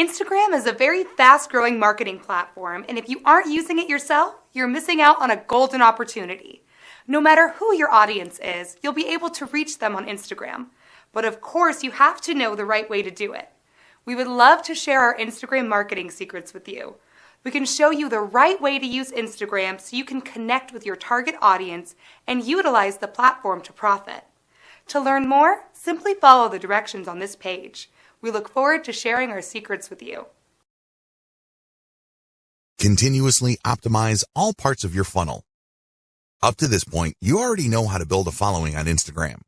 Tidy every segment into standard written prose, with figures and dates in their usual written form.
Instagram is a very fast-growing marketing platform, and if you aren't using it yourself, you're missing out on a golden opportunity. No matter who your audience is, you'll be able to reach them on Instagram. But of course, you have to know the right way to do it. We would love to share our Instagram marketing secrets with you. We can show you the right way to use Instagram so you can connect with your target audience and utilize the platform to profit. To learn more, simply follow the directions on this page. We look forward to sharing our secrets with you. Continuously optimize all parts of your funnel. Up to this point, you already know how to build a following on Instagram.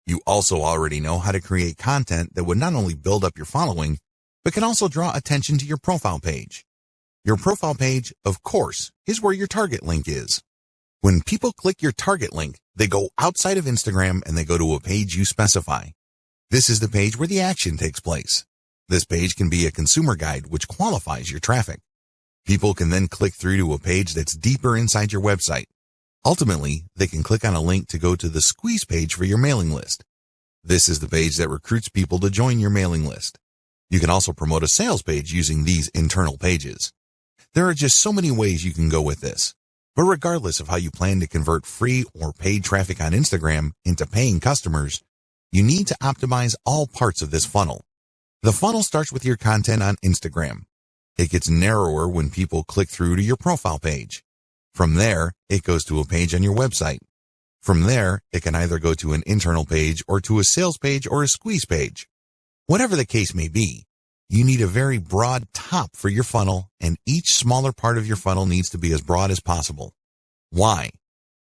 You also already know how to create content that would not only build up your following, but can also draw attention to your profile page. Your profile page, of course, is where your target link is. When people click your target link, they go outside of Instagram and they go to a page you specify. This is the page where the action takes place. This page can be a consumer guide which qualifies your traffic. People can then click through to a page that's deeper inside your website. Ultimately, they can click on a link to go to the squeeze page for your mailing list. This is the page that recruits people to join your mailing list. You can also promote a sales page using these internal pages. There are just so many ways you can go with this. But regardless of how you plan to convert free or paid traffic on Instagram into paying customers, you need to optimize all parts of this funnel. The funnel starts with your content on Instagram. It gets narrower when people click through to your profile page. From there, it goes to a page on your website. From there, it can either go to an internal page or to a sales page or a squeeze page. Whatever the case may be, you need a very broad top for your funnel, and each smaller part of your funnel needs to be as broad as possible. Why?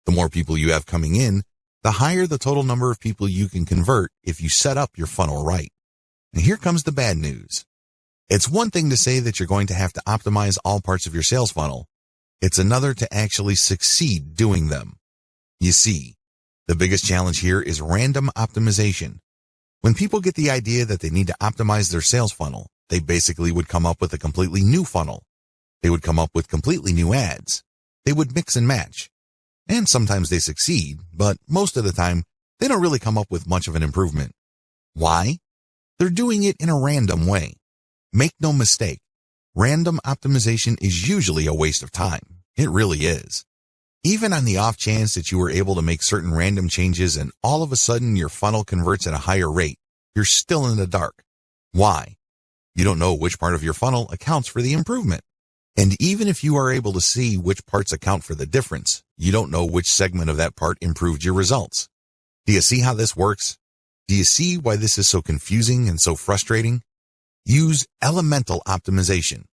The more people you have coming in, the higher the total number of people you can convert if you set up your funnel right. And here comes the bad news. It's one thing to say that you're going to have to optimize all parts of your sales funnel. It's another to actually succeed doing them. You see, the biggest challenge here is random optimization. When people get the idea that they need to optimize their sales funnel, they basically would come up with a completely new funnel. They would come up with completely new ads. They would mix and match. And sometimes they succeed, but most of the time, they don't really come up with much of an improvement. Why? They're doing it in a random way. Make no mistake, random optimization is usually a waste of time. It really is. Even on the off chance that you were able to make certain random changes and all of a sudden your funnel converts at a higher rate, you're still in the dark. Why? You don't know which part of your funnel accounts for the improvement. And even if you are able to see which parts account for the difference, you don't know which segment of that part improved your results. Do you see how this works? Do you see why this is so confusing and so frustrating? Use elemental optimization.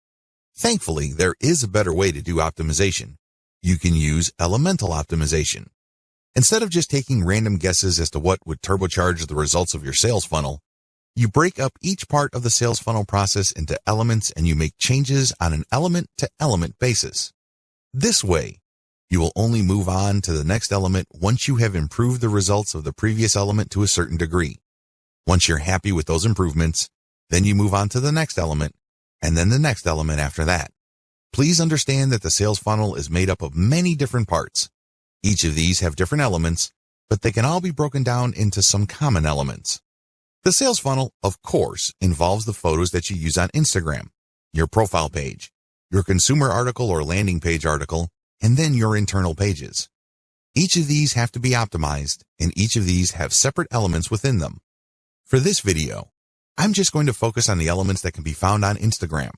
Thankfully, there is a better way to do optimization. You can use elemental optimization. Instead of just taking random guesses as to what would turbocharge the results of your sales funnel, you break up each part of the sales funnel process into elements and you make changes on an element-to-element basis. This way, you will only move on to the next element once you have improved the results of the previous element to a certain degree. Once you're happy with those improvements, then you move on to the next element, and then the next element after that. Please understand that the sales funnel is made up of many different parts. Each of these have different elements, but they can all be broken down into some common elements. The sales funnel, of course, involves the photos that you use on Instagram, your profile page, your consumer article or landing page article, and then your internal pages. Each of these have to be optimized, and each of these have separate elements within them. For this video, I'm just going to focus on the elements that can be found on Instagram.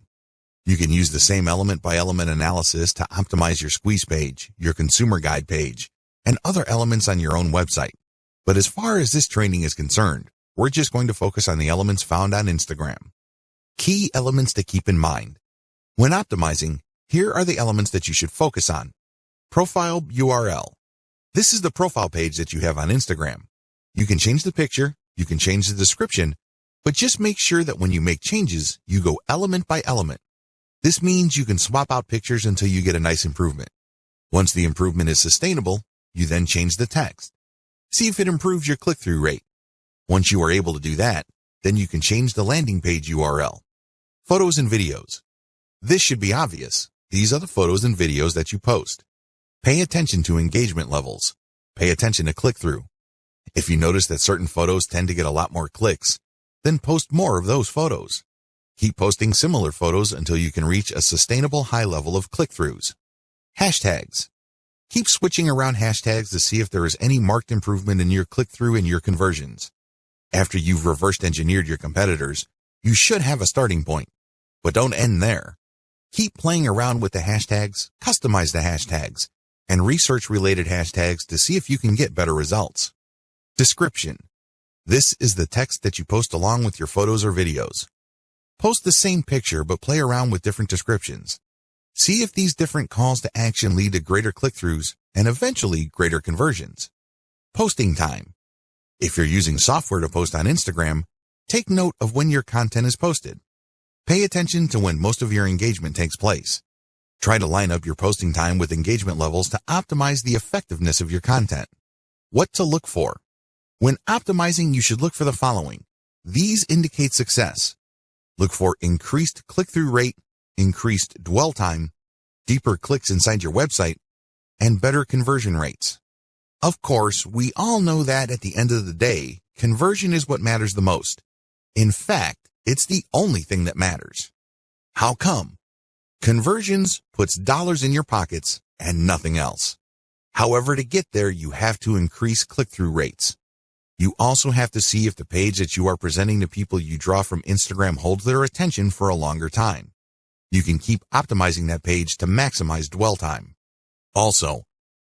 You can use the same element-by-element analysis to optimize your squeeze page, your consumer guide page, and other elements on your own website. But as far as this training is concerned, we're just going to focus on the elements found on Instagram. Key elements to keep in mind. When optimizing, here are the elements that you should focus on. Profile URL. This is the profile page that you have on Instagram. You can change the picture, you can change the description, but just make sure that when you make changes, you go element by element. This means you can swap out pictures until you get a nice improvement. Once the improvement is sustainable, you then change the text. See if it improves your click-through rate. Once you are able to do that, then you can change the landing page URL. Photos and videos. This should be obvious. These are the photos and videos that you post. Pay attention to engagement levels. Pay attention to click-through. If you notice that certain photos tend to get a lot more clicks, then post more of those photos. Keep posting similar photos until you can reach a sustainable high level of click-throughs. Hashtags. Keep switching around hashtags to see if there is any marked improvement in your click-through and your conversions. After you've reversed engineered your competitors, you should have a starting point. But don't end there. Keep playing around with the hashtags, customize the hashtags, and research related hashtags to see if you can get better results. Description. This is the text that you post along with your photos or videos. Post the same picture but play around with different descriptions. See if these different calls to action lead to greater click-throughs and eventually greater conversions. Posting time. If you're using software to post on Instagram, take note of when your content is posted. Pay attention to when most of your engagement takes place. Try to line up your posting time with engagement levels to optimize the effectiveness of your content. What to look for. When optimizing, you should look for the following. These indicate success. Look for increased click-through rate, increased dwell time, deeper clicks inside your website, and better conversion rates. Of course, we all know that at the end of the day, conversion is what matters the most. In fact, it's the only thing that matters. How come? Conversions puts dollars in your pockets and nothing else. However, to get there, you have to increase click-through rates. You also have to see if the page that you are presenting to people you draw from Instagram holds their attention for a longer time. You can keep optimizing that page to maximize dwell time. Also,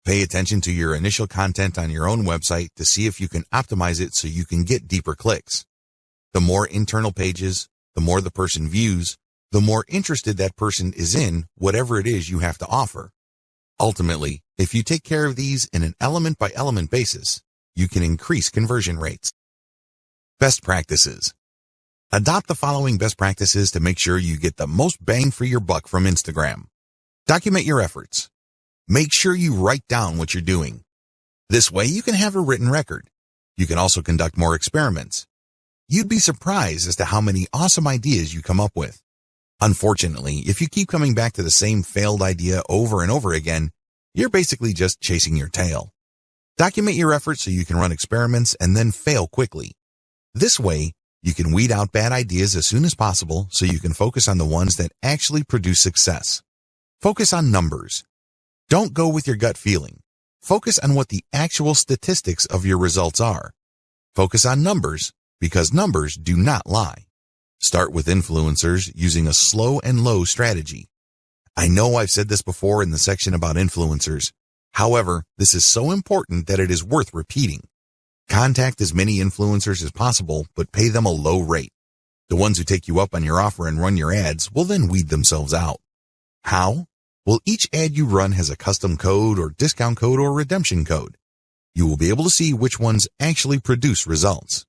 pay attention to your initial content on your own website to see if you can optimize it so you can get deeper clicks. The more internal pages, the more the person views, the more interested that person is in whatever it is you have to offer. Ultimately, if you take care of these in an element-by-element basis, you can increase conversion rates. Best practices. Adopt the following best practices to make sure you get the most bang for your buck from Instagram. Document your efforts. Make sure you write down what you're doing. This way you can have a written record. You can also conduct more experiments. You'd be surprised as to how many awesome ideas you come up with. Unfortunately, if you keep coming back to the same failed idea over and over again, you're basically just chasing your tail. Document your efforts so you can run experiments and then fail quickly. This way, you can weed out bad ideas as soon as possible so you can focus on the ones that actually produce success. Focus on numbers. Don't go with your gut feeling. Focus on what the actual statistics of your results are. Focus on numbers because numbers do not lie. Start with influencers using a slow and low strategy. I know I've said this before in the section about influencers. However, this is so important that it is worth repeating. Contact as many influencers as possible, but pay them a low rate. The ones who take you up on your offer and run your ads will then weed themselves out. How? Well, each ad you run has a custom code or discount code or redemption code. You will be able to see which ones actually produce results.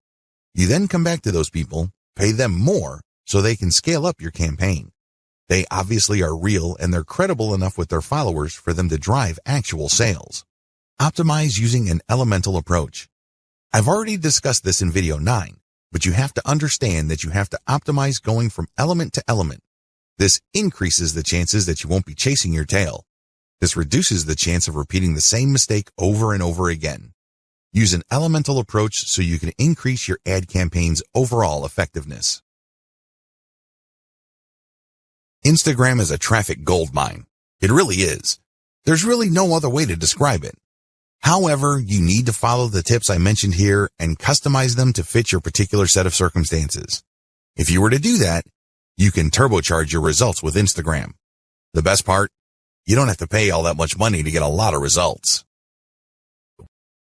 You then come back to those people, pay them more so they can scale up your campaign. They obviously are real and they're credible enough with their followers for them to drive actual sales. Optimize using an elemental approach. I've already discussed this in video 9, but you have to understand that you have to optimize going from element to element. This increases the chances that you won't be chasing your tail. This reduces the chance of repeating the same mistake over and over again. Use an elemental approach so you can increase your ad campaign's overall effectiveness. Instagram is a traffic goldmine. It really is. There's really no other way to describe it. However, you need to follow the tips I mentioned here and customize them to fit your particular set of circumstances. If you were to do that, you can turbocharge your results with Instagram. The best part? You don't have to pay all that much money to get a lot of results.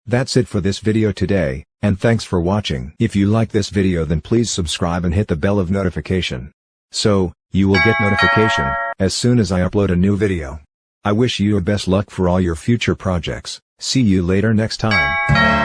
That's it for this video today, and thanks for watching. If you like this video, then please subscribe and hit the bell of notification. So, you will get notification as soon as I upload a new video. I wish you best luck for all your future projects. See you later next time.